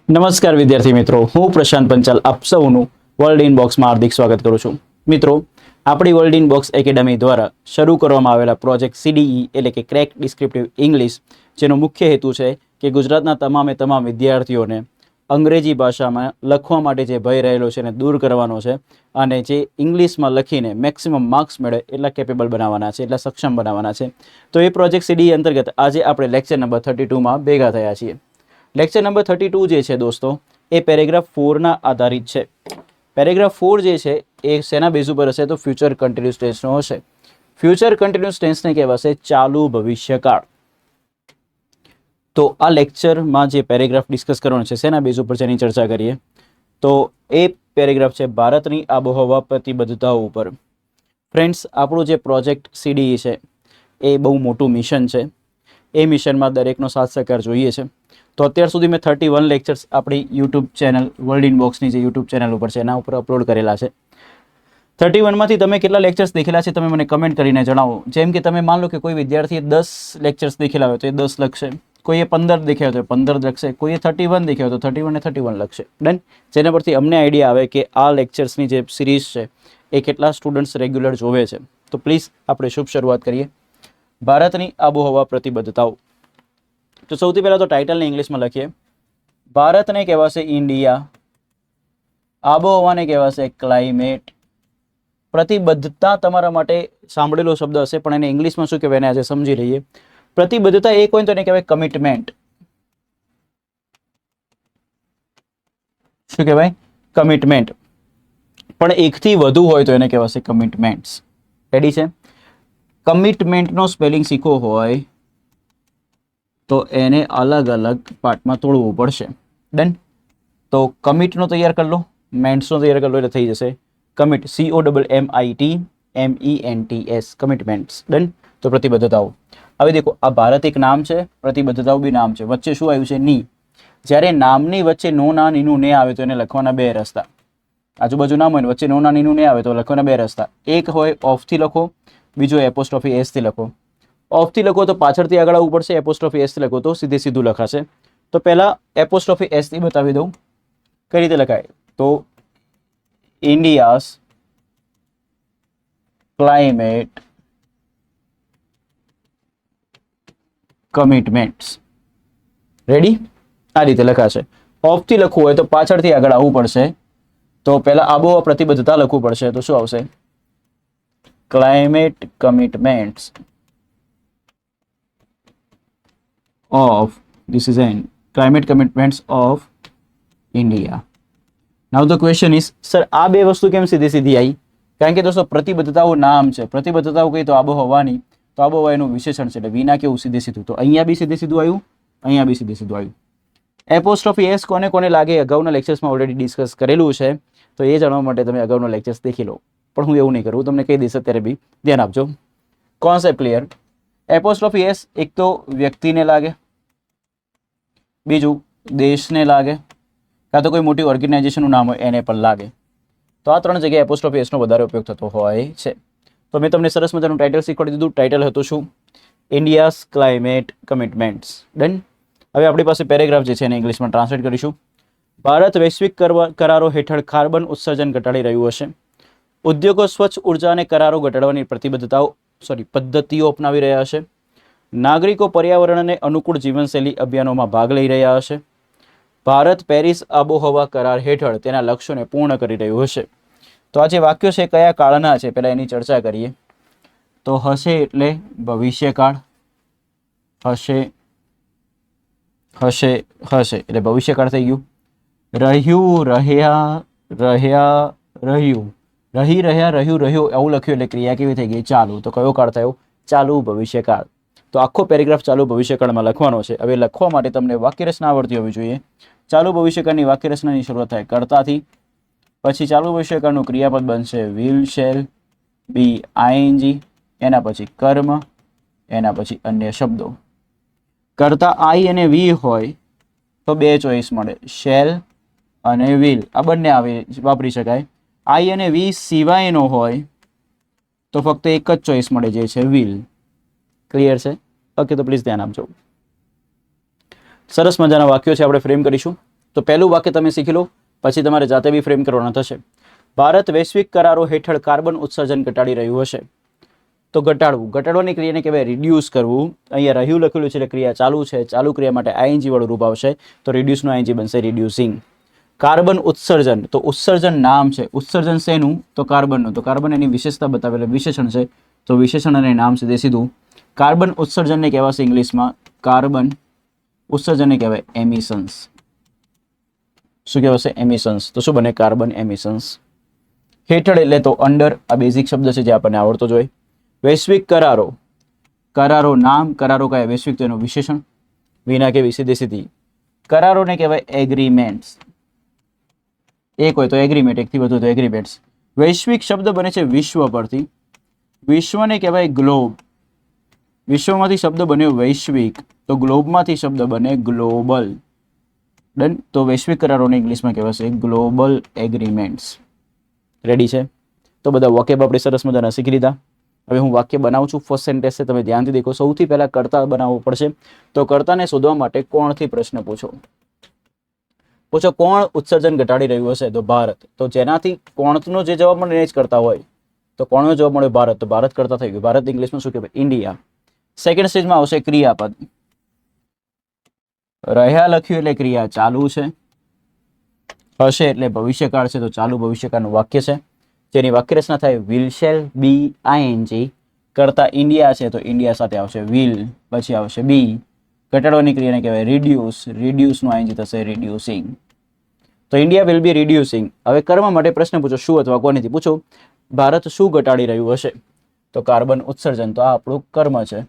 નમસ્કાર વિદ્યાર્થી મિત્રો, હું પ્રશાંત પંચાલ આપ સૌનું વર્લ્ડ ઇનબોક્સમાં હાર્દિક સ્વાગત કરું છું. મિત્રો, આપણી વર્લ્ડ ઇનબોક્સ એકેડમી દ્વારા શરૂ કરવામાં આવેલા પ્રોજેક્ટ CDE એટલે કે ક્રેક ડિસ્ક્રિપ્ટિવ ઇંગ્લિશ, જેનો મુખ્ય હેતુ છે કે ગુજરાતના તમામ વિદ્યાર્થીઓને અંગ્રેજી ભાષામાં લખવા માટે જે ભય રહેલો છે એને દૂર કરવાનો છે અને જે ઇંગ્લિશમાં લખીને મેક્સિમમ માર્ક્સ મળે એટલા કેપેબલ બનાવવાના છે, એટલા સક્ષમ બનાવવાના છે. તો એ પ્રોજેક્ટ CDE અંતર્ગત આજે આપણે લેક્ચર નંબર 32માં ભેગા થયા છીએ. લેક્ચર નંબર 32 જે છે દોસ્તો, એ પેરેગ્રાફ 4ના આધારિત છે. પેરેગ્રાફ 4 જે છે એ શેના બેઝ ઉપર હશે? તો ફ્યુચર કન્ટિન્યુઅસ ટેન્સનો હશે. ફ્યુચર કન્ટિન્યુઅસ ટેન્સને કહેવાશે ચાલુ ભવિષ્યકાળ. તો આ લેક્ચરમાં જે પેરેગ્રાફ ડિસ્કસ કરવાનો છે શેના બેઝ ઉપર છે એની ચર્ચા કરીએ. તો એ પેરેગ્રાફ છે ભારતની આબોહવા પ્રતિબદ્ધતાઓ ઉપર. ફ્રેન્ડ્સ, આપણો જે પ્રોજેક્ટ CDE છે એ બહુ મોટું મિશન છે. એ મિશનમાં દરેકનો સાથ સહકાર જોઈએ છે. તો અત્યાર સુધી મેં 31 લેક્ચર્સ આપણી યુટ્યુબ ચેનલ વર્લ્ડ ઇનબોક્સની જે યુટ્યુબ ચેનલ ઉપર છે એના ઉપર અપલોડ કરેલા છે. 31માંથી તમે કેટલા લેક્ચર્સ દેખેલા છે તમે મને કમેન્ટ કરીને જણાવો. જેમ કે તમે માન લો કે કોઈ વિદ્યાર્થીએ 10 લેક્ચર્સ દેખેલા હોય તો એ 10 લખશે, કોઈએ 15 દેખ્યા હોય તો 15 લખશે, કોઈએ 31 દેખ્યા હોય તો 31 ને 31 લખશે. ડન. જેના પરથી અમને આઈડિયા આવે કે આ લેક્ચર્સની જે સિરીઝ છે એ કેટલા સ્ટુડન્ટ્સ રેગ્યુલર જોવે છે. તો પ્લીઝ આપણે શુભ શરૂઆત કરીએ. ભારતની આબોહવા પ્રતિબદ્ધતાઓ. તો સૌથી પહેલાં તો ટાઇટલને ઇંગ્લિશમાં લખીએ. ભારતને કહેવાશે ઇન્ડિયા, આબોહવાને કહેવાશે ક્લાઇમેટ. પ્રતિબદ્ધતા તમારા માટે સાંભળેલો શબ્દ હશે, પણ એને ઇંગ્લિશમાં શું કહેવાય એને આજે સમજી લઈએ. પ્રતિબદ્ધતા એક હોય તો એને કહેવાય કમિટમેન્ટ. શું કહેવાય? કમિટમેન્ટ. પણ એકથી વધુ હોય તો એને કહેવાશે કમિટમેન્ટ્સ. રેડી છે? કમિટમેન્ટનો સ્પેલિંગ શીખવો હોય તો એને અલગ અલગ પાર્ટમાં તોડવું પડશે. ડન. તો કમિટનો તૈયાર કરી લો, મેન્ટ્સનો તૈયાર કરી લો એટલે થઈ જશે કમિટ. COMMITMENTS, commitments. ડન. તો પ્રતિબદ્ધતાઓ. હવે દેખો, આ ભારત એક નામ છે, પ્રતિબદ્ધતાઓ બી નામ છે. વચ્ચે શું આવ્યું છે? ની. જ્યારે નામની વચ્ચે નો ના નીનું ને આવે તો એને લખવાના બે રસ્તા. આજુબાજુ નામ હોય ને વચ્ચે નો ના નીનું ને આવે તો લખવાના બે રસ્તા. એક હોય ઓફથી લખો, બીજો એપોસ્ટ્રોફી એસથી લખો. ઓફથી લખો તો પાછળથી આગળ આવવું પડશે, એપોસ્ટ્રોફી એસથી લખો તો સીધું લખાશે. તો પહેલાં એપોસ્ટ્રોફી એસથી બતાવી દઉં કઈ રીતે લખાય. તો ઇન્ડિયાઝ ક્લાઇમેટ કમિટમેન્ટ્સ. રેડી? આ રીતે લખાશે. ઓફથી લખવું હોય તો પાછળથી આગળ આવવું પડશે. તો પહેલાં આબોહવા પ્રતિબદ્ધતા લખવું પડશે. તો શું આવશે? Climate commitments of this is an climate commitments of India. Now the question is, sir, આ બે વસ્તુ કેમ સીધી આવી? કારણ કે દોસ્તો પ્રતિબદ્ધતાઓ નામ છે. પ્રતિબદ્ધતાઓ કઈ તો આબોહવાની, તો આબોહવા એનું વિશેષણ છે એટલે વિના કેવું સીધું. તો અહીંયા બી સીધું આવ્યું, અહીંયા બી સીધું આવ્યું. એપોસ્ટ્રોફી એસ કોને કોને લાગે અગાઉના લેક્ચર્સમાં ઓલરેડી ડિસ્કસ કરેલું છે, તો એ જાણવા માટે તમે અગાઉના લેક્ચર્સ દેખી લો. પણ હું એવું નહીં કરું, તમને કહી દઈશ અત્યારે બી ધ્યાન આપજો. Concept clear? એપોસ્ટ્રોફી એસ એક તો વ્યક્તિને લાગે, બીજું દેશને લાગે, કાં તો કોઈ મોટી ઓર્ગેનાઇઝેશનનું નામ હોય એને પણ લાગે. તો આ ત્રણ જગ્યાએ એપોસ્ટ્રોફી એસનો વધારે ઉપયોગ થતો હોય છે. તો મેં તમને સરસ મજાનું ટાઇટલ શીખવાડી દીધું. ટાઇટલ હતું શું? India's climate commitments. ડન. હવે આપણી પાસે પેરેગ્રાફ જે છે એને ઇંગ્લિશમાં ટ્રાન્સલેટ કરીશું. ભારત વૈશ્વિક કરારો હેઠળ કાર્બન ઉત્સર્જન ઘટાડી રહ્યું હશે. ઉદ્યોગો સ્વચ્છ ઉર્જા અને કરારો ઘટાડવાની પદ્ધતિઓ અપનાવી રહ્યા હશે. નાગરિકો પર્યાવરણને અનુકૂળ જીવનશૈલી અભિયાનોમાં ભાગ લઈ રહ્યા હશે. ભારત પેરિસ આબોહવા કરાર હેઠળ તેના લક્ષ્યોને પૂર્ણ કરી રહ્યું હશે. તો આ જે વાક્યો છે કયા કાળના છે પહેલાં એની ચર્ચા કરીએ. તો હશે એટલે ભવિષ્યકાળ. હશે એટલે ભવિષ્યકાળ થઈ ગયું. રહ્યું, રહ્યું, એવું લખ્યું એટલે ક્રિયા કેવી થઈ ગઈ? ચાલુ. તો કયો કાળ થયો? ચાલુ ભવિષ્યકાળ. તો આખો પેરેગ્રાફ ચાલુ ભવિષ્યકાળમાં લખવાનો છે. હવે લખવા માટે તમને વાક્યરચના આવડતી હોવી જોઈએ. ચાલુ ભવિષ્યકાળની વાક્યરચનાની શરૂઆત થાય કર્તાથી, પછી ચાલુ ભવિષ્યકાળનું ક્રિયાપદ બનશે વિલ, શેલ, બી આઈએનજી, એના પછી કર્મ, એના પછી અન્ય શબ્દો. કર્તા આઈ અને વી હોય તો બે ચોઈસ મળે, શેલ અને વિલ. આ બંને વાપરી શકાય. આઈ અને વી સિવાયનો હોય તો ફક્ત એક જ ચોઈસ મળે જે છે વિલ. ક્લિયર છે? ઓકે, તો પ્લીઝ ધ્યાન આપજો. સરસ મજાના વાક્યો છે, આપણે ફ્રેમ કરીશું. તો પહેલું વાક્ય તમે શીખી લો, પછી તમારે જાતે બી ફ્રેમ કરવાના થશે. ભારત વૈશ્વિક કરારો હેઠળ કાર્બન ઉત્સર્જન ઘટાડી રહ્યું હશે. તો ઘટાડવું, ઘટાડવાની ક્રિયાને કહેવાય રિડ્યુસ કરવું. અહીંયા રહ્યું લખેલું છે એટલે ક્રિયા ચાલુ છે, ચાલુ ક્રિયા માટે આઈએનજી વાળું રૂપ આવશે, તો રિડ્યુસનું આઈએનજી બનશે રિડ્યુસિંગ. કાર્બન ઉત્સર્જન, તો ઉત્સર્જન નામ છે, ઉત્સર્જન શેનું? તો કાર્બનનું. તો કાર્બન એની વિશેષતા બતાવેલ વિશેષણ છે, તો વિશેષણ અને નામ છે તે સીધું. કાર્બન ઉત્સર્જનને કહેવાશે ઇંગ્લિશમાં કાર્બન ઉત્સર્જનને કહેવાય એમિશન્સ. શું કહેવાશે? એમિશન્સ. તો શું બને? Carbon emissions. હેઠળ એટલે તો અંડર, આ બેઝિક શબ્દ છે જે આપણને આવડતો જ હોય. વૈશ્વિક કરારો, કરારો નામ, કરારો કયા? વૈશ્વિક તો એનું વિશેષણ, વિના કેવી? સીધી સીધી. કરારોને કહેવાય એગ્રીમેન્ટ્સ. એક હોય તો એગ્રીમેન્ટ, એકથી વધુ તો એગ્રીમેન્ટ્સ. વૈશ્વિક શબ્દ બને છે વિશ્વ પરથી, વિશ્વને કહેવાય ગ્લોબ. વિશ્વમાંથી શબ્દ બન્યો વૈશ્વિક, તો ગ્લોબમાંથી શબ્દ બને ગ્લોબલ. ડન. તો વૈશ્વિક કરારોને ઇંગ્લિશમાં કહેવાશે ગ્લોબલ એગ્રીમેન્ટ્સ. રેડી છે? તો બધા વોકેબ આપણે સરસ મજાના શીખી લીધા. હવે હું વાક્ય બનાવું છું, ફર્સ્ટ સેન્ટેન્સ છે, તમે ધ્યાનથી દેખો. સૌથી પહેલા કર્તા બનાવવો પડશે, તો કર્તાને શોધવા માટે કોણથી પ્રશ્ન પૂછો. કોણ ઉત્સર્જન ઘટાડી રહ્યું હશે? તો ભારત. તો જેનાથી કોણનો જે જવાબ મળે એ જ કરતા હોય, તો કોણનો જવાબ મળ્યો ભારત, તો ભારત કરતા થઈ ગયું. ભારત ઇંગ્લિશમાં શું કહેવાય? ઇન્ડિયા. સેકન્ડ સ્ટેજમાં આવશે ક્રિયાપદ. રહ્યા લખ્યું એટલે ક્રિયા ચાલુ છે, હશે એટલે ભવિષ્યકાળ છે, તો ચાલુ ભવિષ્યકાળનું વાક્ય છે, જેની વાક્ય રચના થાય વિલ શેલ બી આઈએનજી. કરતા ઇન્ડિયા છે તો ઇન્ડિયા સાથે આવશે વિલ, પછી આવશે બી. ઘટાડવાની ક્રિયાને કહેવાય રિડ્યુસ, રિડ્યુસનું આઈએનજી થશે રિડ્યુસિંગ. તો ઇન્ડિયા વિલ બી રિડ્યુસિંગ. હવે કર્મ માટે પ્રશ્ન પૂછો, શું અથવા કોનેથી પૂછો. ભારત શું ઘટાડી રહ્યું હશે? તો કાર્બન ઉત્સર્જન, તો આ આપણું કર્મ છે,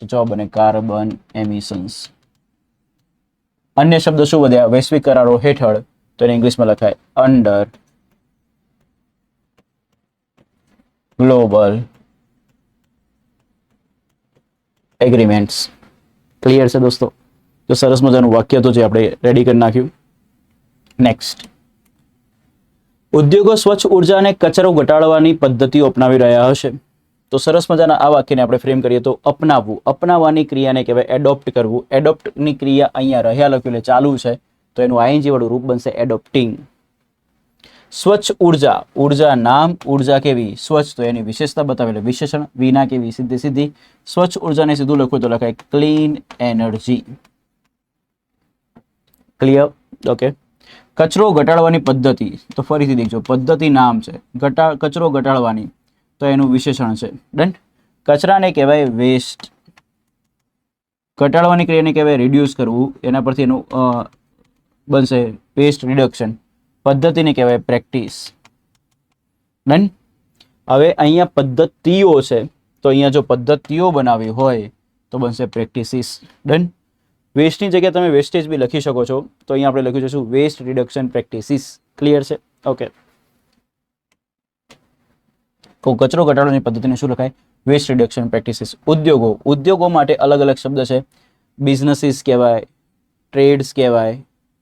તો જવાબ બને કાર્બન એમિશન્સ. અન્ય શબ્દ શું વધ્યા? વૈશ્વિક કરારો હેઠળ, તો એને ઇંગ્લિશમાં લખાય અંડર ગ્લોબલ એગ્રીમેન્ટ્સ. ક્લિયર છે દોસ્તો? તો સરસ મજાનું વાક્ય તો જે આપણે રેડી કરી નાખ્યું. નેક્સ્ટ, ઉદ્યોગો સ્વચ્છ ઉર્જા અને કચરો ઘટાડવાની પદ્ધતિઓ અપનાવી રહ્યા હશે. તો સરસ મજાના આ વાક્યને આપણે ફ્રેમ કરીએ તો અપનાવવું, અપનાવવાની ક્રિયાને કહેવાય એડોપ્ટ કરવું. એડોપ્ટની ક્રિયા અહીંયા રહ્યા લખ્યું એટલે ચાલુ છે, તો એનું આઈએનજી વાળું રૂપ બનશે એડોપ્ટિંગ. સ્વચ્છ ઉર્જા, ઉર્જા નામ, ઉર્જા કેવી? સ્વચ્છ, તો એની વિશેષતા બતાવેલી વિશેષણ, વિના કેવી? સીધી સીધી. સ્વચ્છ ઉર્જાને સીધું લખવું તો લખાય ક્લીન એનર્જી. ક્લિયર? ઓકે. કચરો ઘટાડવાની પદ્ધતિ, તો ફરીથી દેખજો, પદ્ધતિ નામ છે, કચરો ઘટાડવાની, તો એનું વિશેષણ છે. ડન. કચરાને કહેવાય વેસ્ટ. ઘટાડવાની ક્રિયાને કહેવાય રિડ્યુસ કરવું, એના પરથી એનું બનશે વેસ્ટ રિડક્શન. પદ્ધતિને કહેવાય પ્રેક્ટિસ. ડન. હવે અહીંયા પદ્ધતિઓ છે, તો અહીંયા જો પદ્ધતિઓ બનાવી હોય તો બનશે પ્રેક્ટિસિસ. ડન. વેસ્ટની જગ્યાએ તમે વેસ્ટેજ બી લખી શકો છો, તો અહીંયા આપણે લખ્યું છે શું? Waste reduction practices. ક્લિયર છે? ઓકે. કચરો ઘટાડવાની પદ્ધતિને શું લખાય? Waste reduction practices. ઉદ્યોગો, ઉદ્યોગો માટે અલગ અલગ શબ્દ છે. બિઝનેસીસ કહેવાય, ટ્રેડ્સ કહેવાય,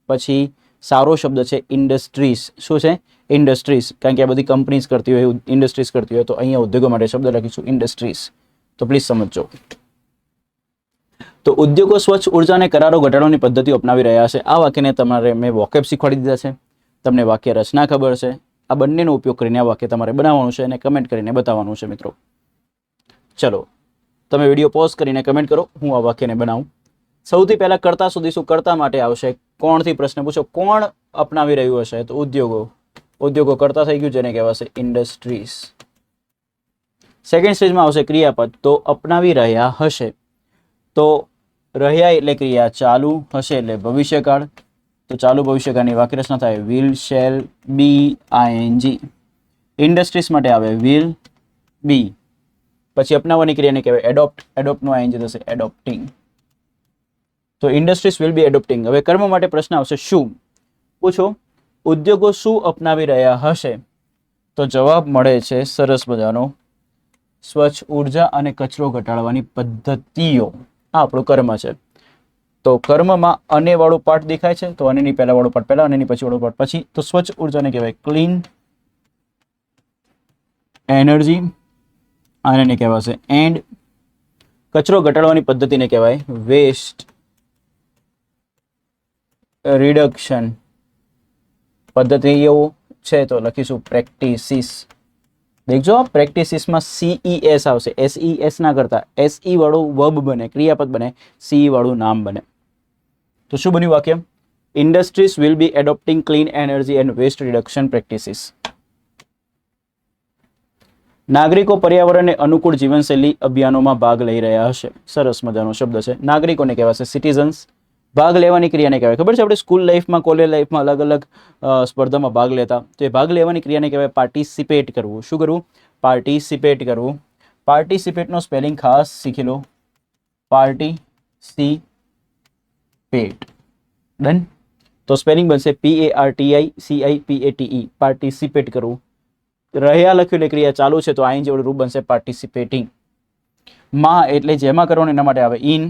પછી સારો શબ્દ છે ઇન્ડસ્ટ્રીઝ. શું છે? ઇન્ડસ્ટ્રીઝ, કારણ કે આ બધી કંપનીઝ કરતી હોય, ઇન્ડસ્ટ્રીઝ કરતી હોય, તો અહીંયા ઉદ્યોગો માટે શબ્દ લખીશું ઇન્ડસ્ટ્રીઝ. તો પ્લીઝ સમજો. તો ઉદ્યોગો સ્વચ્છ ઉર્જા અને કરારો ઘટાડવાની પદ્ધતિઓ અપનાવી રહ્યા છે. આ વાક્યને તમારે મેં વોકેબ શીખવાડી દીધા છે, તમને વાક્ય રચના ખબર છે. આ બંનેનો ઉપયોગ કરીને આ વાક્ય તમારે બનાવવાનું છે અને કમેન્ટ કરીને બતાવવાનું છે મિત્રો. ચલો, તમે વિડીયો પોઝ કરીને કમેન્ટ કરો, હું આ વાક્યને બનાવું. સૌથી પહેલા કર્તા શોધીશું. કર્તા માટે આવશે કોણથી પ્રશ્ન પૂછો. કોણ અપનાવી રહ્યું હશે? તો ઉદ્યોગો. ઉદ્યોગો કર્તા થઈ ગયું, જેને કહેવાશે ઇન્ડસ્ટ્રીઝ. સેકન્ડ સ્ટેજમાં આવશે ક્રિયાપદ, તો અપનાવી રહ્યા હશે. તો રહ્યા એટલે ક્રિયા ચાલુ, હશે એટલે ભવિષ્યકાળ, તો ચાલુ ભવિષ્યકાળની વાક્ય રચના થાય will shall be ING. Industries માટે આવે વિલ બી. પછી અપનાવવાની ક્રિયાને કહેવાય એડોપ્ટ. એડોપ્ટનું આઈએનજી થશે એડોપ્ટિંગ. તો ઇન્ડસ્ટ્રીઝ વિલ બી એડોપ્ટિંગ. હવે કર્મ માટે પ્રશ્ન આવશે શું? પૂછો, ઉદ્યોગો શું અપનાવી રહ્યા હશે? તો જવાબ મળે છે સરસ મજાનો સ્વચ્છ ઉર્જા અને કચરો ઘટાડવાની પદ્ધતિઓ. આ આપણું કર્મ છે. તો કર્મમાં અને વાળું પાર્ટ દેખાય છે, તો અનેની પહેલા વાળું પાર્ટ પહેલા, અનેની પછી વાળું પાર્ટ પછી. તો સ્વચ્છ ઉર્જાને કહેવાય ક્લીન એનર્જી, આને કહેવાશે એન્ડ. કચરો ઘટાડવાની પદ્ધતિને કહેવાય વેસ્ટ રિડક્શન પદ્ધતિ એવું છે તો લખીશું પ્રેક્ટિસિસ. દેખજો પ્રેક્ટિસિસમાં CES આવશે, SES ના કરતા SE વાળું વર્બ બને, ક્રિયાપદ બને, CE વાળું નામ બને. તો શું બન્યું વાક્ય? Industries will be adopting clean energy and waste reduction practices. નાગરિકો પર્યાવરણને અનુકૂળ જીવનશૈલી અભિયાનોમાં ભાગ લઈ રહ્યા હશે. સરસ મજાનો શબ્દ છે. નાગરિકોને કહેવાશે સિટીઝન્સ. ભાગ લેવાની ક્રિયાને કહેવાય. ખબર છે આપણે સ્કૂલ લાઈફમાં, કોલેજ લાઈફમાં અલગ અલગ સ્પર્ધામાં ભાગ લેતા, તો એ ભાગ લેવાની ક્રિયાને કહેવાય પાર્ટિસિપેટ કરવું. શું કરવું? પાર્ટિસિપેટ કરવું. પાર્ટિસિપેટનો સ્પેલિંગ ખાસ શીખી લો. પાર્ટિસિપેટ. ડન. તો સ્પેલિંગ બનશે PARTICIPATE. પાર્ટિસિપેટ કરવું. રહ્યા લખ્યું એટલે ક્રિયા ચાલુ છે તો આઈએનજી વાળું રૂપ બનશે પાર્ટિસિપેટિંગ. માં એટલે જેમાં કરવાનું એના માટે આવે ઇન.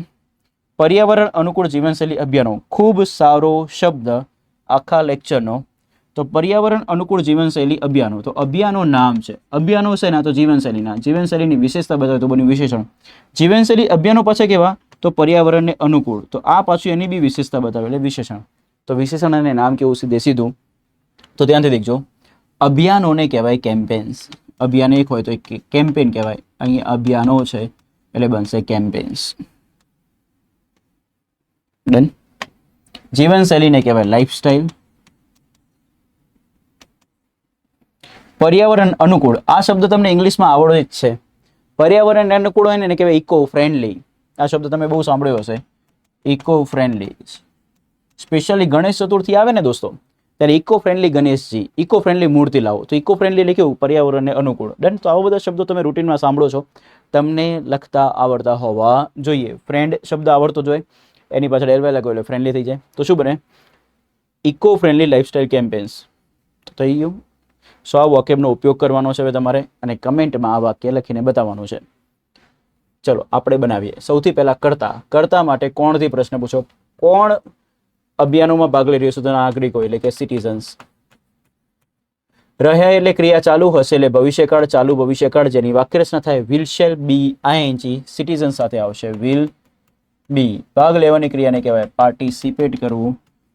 પર્યાવરણ અનુકૂળ જીવનશૈલી અભિયાનો, ખૂબ સારો શબ્દ આખા લેક્ચરનો. તો પર્યાવરણ અનુકૂળ જીવનશૈલી અભિયાનો, તો અભિયાનો નામ છે. અભિયાનો છે ને તો જીવનશૈલીના, જીવનશૈલીની વિશેષતા બતાવે તો બન્યું વિશેષણ. જીવનશૈલી અભિયાનો પાછા કેવા? તો પર્યાવરણને અનુકૂળ. તો આ પાછું એની બી વિશેષતા બતાવે એટલે વિશેષણ. તો વિશેષણ અને નામ કેવું સીધે સીધું. તો ધ્યાનથી દેખજો. અભિયાનોને કહેવાય કેમ્પેન્સ. અભિયાન એક હોય તો એક કેમ્પેન કહેવાય. અહીંયા અભિયાનો છે એટલે બનશે કેમ્પેન્સ. ડન. જીવનશૈલીને કહેવાય લાઈફસ્ટાઈલ. પર્યાવરણ અનુકૂળ, આ શબ્દ તમને ઇંગ્લિશમાં આવડે જ છે. પર્યાવરણ અનુકૂળ હોય ને એને કહેવાય ઇકો ફ્રેન્ડલી. આ શબ્દ તમે બહુ સાંભળ્યો હશે, eco friendly. Specially Ganesh Chaturthi આવે ને દોસ્તો, ત્યારે eco friendly Ganeshji, eco friendly મૂર્તિ લાવો. તો ઇકો ફ્રેન્ડલી એટલે કેવું? પર્યાવરણને અનુકૂળ. ડન. તો આવા બધા શબ્દો તમે રૂટીનમાં સાંભળો છો, તમને લખતા આવડતા હોવા જોઈએ. ફ્રેન્ડ શબ્દ આવડતો જોઈએ, એની પાછળ એલવાય લાગો એટલે ફ્રેન્ડલી થઈ જાય. તો શું બને? Eco friendly lifestyle campaigns. તો થઈ ગયું. સો આ વોકેબનો ઉપયોગ કરવાનો છે હવે તમારે, અને કમેન્ટમાં આ વાક્ય લખીને બતાવવાનું છે. ચલો આપણે બનાવીએ. સૌથી પહેલા કર્તા. કર્તા માટે કોણથી પ્રશ્ન પૂછો. કોણ અભિયાનોમાં ભાગ લઈ રહ્યો છે? તો નાગરિકો એટલે કે સિટીઝન્સ. રહ્યા એટલે ક્રિયા ચાલુ હશે એટલે ભવિષ્યકાળ, ચાલુ ભવિષ્યકાળ. જેની વાક્યરચના થાય will shall be ING citizen સાથે આવશે. Will be. ભાગ લેવાની ક્રિયાને કહેવાય પાર્ટિસિપેટ કરવું.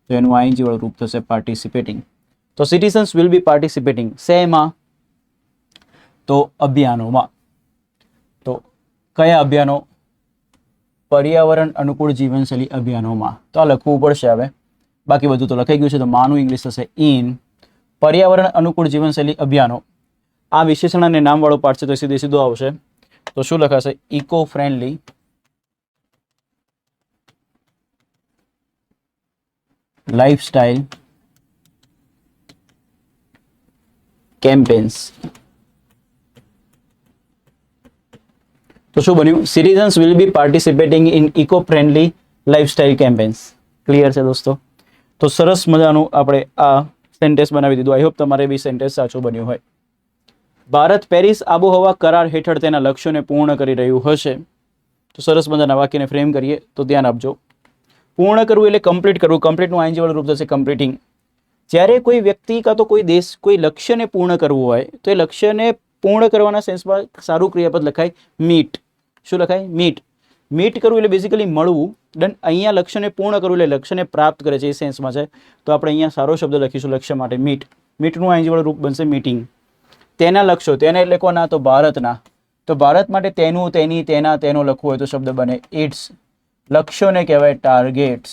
તો એનું આઈએનજી વાળું રૂપ થશે પાર્ટિસિપેટિંગ. તો સિટીઝન્સ વિલ બી પાર્ટિસિપેટિંગ. શેમાં? તો અભિયાનોમાં. તો કયા અભિયાનો? પર્યાવરણ અનુકૂળ જીવનશૈલી અભિયાનોમાં. તો આ લખવું પડશે હવે, બાકી બધું તો લખાઈ ગયું છે. તો માનું ઇંગ્લિશ થશે ઇન. પર્યાવરણ અનુકૂળ જીવનશૈલી અભિયાનો. આ વિશેષણ અને નામવાળો પાર્ટ છે તો સીધે સીધો આવશે. તો શું લખાશે? Eco friendly lifestyle campaigns. તો શું બન્યું? Citizens will be participating in eco friendly lifestyle campaigns. Clear છે દોસ્તો? તો સરસ મજાનું આપણે આ સેન્ટેન્સ બનાવી દીધું. આઈ હોપ તમારે બી સેન્ટેન્સ સાચું બન્યું હોય. ભારત પેરિસ આબોહવા કરાર હેઠળ તેના લક્ષ્યોને પૂર્ણ કરી રહ્યું હશે. તો સરસ મજાના વાક્યને ફ્રેમ કરીએ તો ધ્યાન આપજો. પૂર્ણ કરવું એટલે કમ્પ્લીટ કરવું. કમ્પ્લીટનું આઈએનજી વાળું રૂપ થશે કમ્પ્લીટિંગ. જ્યારે કોઈ વ્યક્તિ કાં તો કોઈ દેશ કોઈ લક્ષ્યને પૂર્ણ કરવું હોય તો એ લક્ષ્યને પૂર્ણ કરવાના સેન્સમાં સારું ક્રિયાપદ લખાય મીટ. શું લખાય? મીટ. મીટ કરવું એટલે બેઝિકલી મળવું. ડન. અહીંયા લક્ષ્યને પૂર્ણ કરવું એટલે લક્ષ્યને પ્રાપ્ત કરે છે એ સેન્સમાં છે. તો આપણે અહીંયા સારો શબ્દ લખીશું લક્ષ્ય માટે મીટ. મીટનું આઈએનજી વાળું રૂપ બનશે મીટિંગ. તેના લક્ષ્યો, તેના એટલે કોના? તો ભારતના. તો ભારત માટે તેનું, તેની, તેના, તેનો લખવું હોય તો શબ્દ બને ઇટ્સ. લક્ષ્યોને કહેવાય ટાર્ગેટ્સ.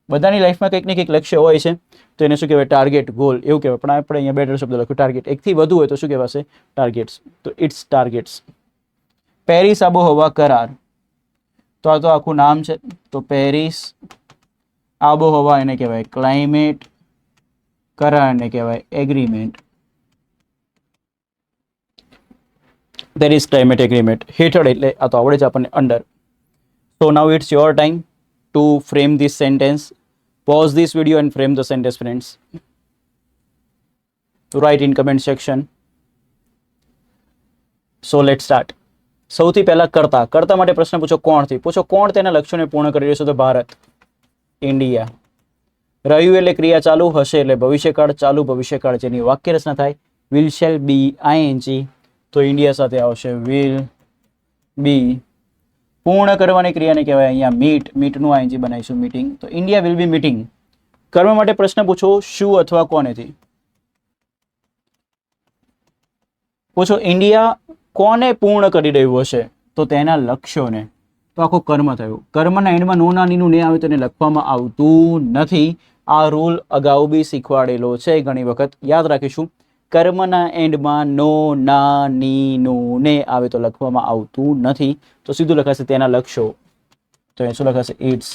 બધાની લાઈફમાં કંઈક ને કંઈક લક્ષ્ય હોય છે તો એને શું કહેવાય? ટાર્ગેટ, ગોલ એવું કહેવાય. પણ આપણે અહીંયા બેટર શબ્દ લખ્યું ટાર્ગેટ. એકથી વધુ હોય તો શું કહેવાશે? ટાર્ગેટ્સ. તો ઇટ્સ ટાર્ગેટ્સ. પેરિસ આબોહવા કરાર. તો આ તો આખું નામ છે. તો પેરિસ આબોહવા એને કહેવાય ક્લાઇમેટ, કરારને કહેવાય એગ્રીમેન્ટ. પેરિસ ક્લાઇમેટ એગ્રીમેન્ટ હેઠળ એટલે આ તો આવડે છે આપણને under. So now it's your time to frame this sentence. Pause this video and frame the sentence, friends. Write in comment section. So let's start. સૌથી પહેલા કર્તા. કર્તા માટે પ્રશ્ન પૂછો કોણથી. પૂછો કોણ તેના લક્ષ્યોને પૂર્ણ કરી રહ્યું છે? તો ભારત, ઇન્ડિયા. રહ્યું એટલે ક્રિયા ચાલુ, હશે એટલે ભવિષ્યકાળ, ચાલુ ભવિષ્યકાળ. જેની વાક્ય રચના થાય વિલ શેલ બી આઈએનજી તો ઇન્ડિયા સાથે આવશે વિલ બી. પૂર્ણ કરવાની ક્રિયાને કહેવાય અહીંયા મીટ. મીટનું આઈએનજી બનાવીશું મીટિંગ. તો ઇન્ડિયા વિલ બી મીટિંગ. કર્મ માટે પ્રશ્ન પૂછો, શું અથવા કોનેથી. પૂછો ઇન્ડિયા કોને પૂર્ણ કરી રહ્યું હશે, તો તેના લક્ષ્યોને. તો આખું કર્મ થયું. કર્મના એન્ડમાં નો ના નીનું ને આવે તો એને લખવામાં આવતું નથી. આ રૂલ અગાઉ બી શીખવાડેલો છે ઘણી વખત, યાદ રાખીશું. કર્મના એન્ડમાં નો ના ની નું ને આવે તો લખવામાં આવતું નથી. તો સીધું લખાશે તેના લક્ષ્યો. તો એ શું લખાશે? It's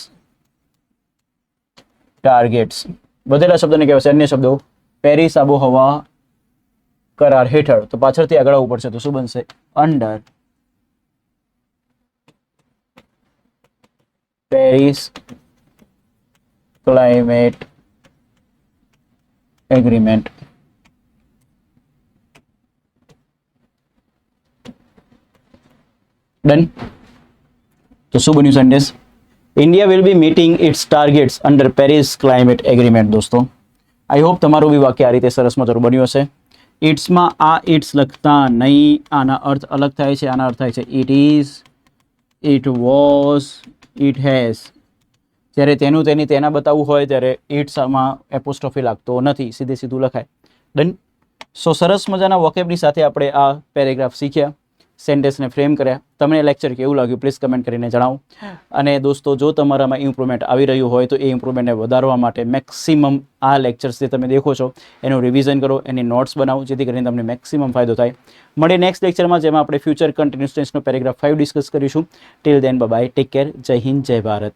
targets. બધેલા શબ્દોને કહેવાશે અન્ય શબ્દો. પેરિસ આબોહવા કરાર હેઠળ, તો પાછળથી આગળ આવવું પડશે. તો શું બનશે? Under Paris climate agreement. Done. તો શું બન્યું sentence? India will be meeting its targets under Paris climate agreement. દોસ્તો આઈ હોપ તમારું બી વાક્ય આ રીતે સરસ મજાનું બન્યું હશે. ઇટ્સમાં આ ઇટ્સ લખતા નહીં, આના અર્થ અલગ થાય છે. આના અર્થ થાય છે it is, it was, it has. જ્યારે તેનું તેની તેના બતાવવું હોય ત્યારે ઇટ્સમાં એપોસ્ટ્રોફી લાગતો નથી, સીધે સીધું લખાય. ડન. સો સરસ મજાના વોકેબની સાથે આપણે આ પેરેગ્રાફ શીખ્યા, સેન્ટેન્સને ફ્રેમ કર્યા. તમને લેક્ચર કેવું લાગ્યું પ્લીઝ કમેન્ટ કરીને જણાવો. અને દોસ્તો જો તમારામાં ઇમ્પ્રુવમેન્ટ આવી રહ્યું હોય તો એ ઇમ્પ્રુવમેન્ટને વધારવા માટે મેક્સિમમ આ લેક્ચર્સ જે તમે દેખો છો એનું રિવિઝન કરો, એની નોટ્સ બનાવો, જેથી કરીને તમને મેક્સિમમ ફાયદો થાય. મળીએ નેક્સ્ટ લેક્ચરમાં, જેમાં આપણે ફ્યુચર કન્ટિન્યુઅસ ટેન્સનો પેરેગ્રાફ 5 ડિસ્કસ કરીશું. Till then bye, take care, Jai Hind, જય ભારત.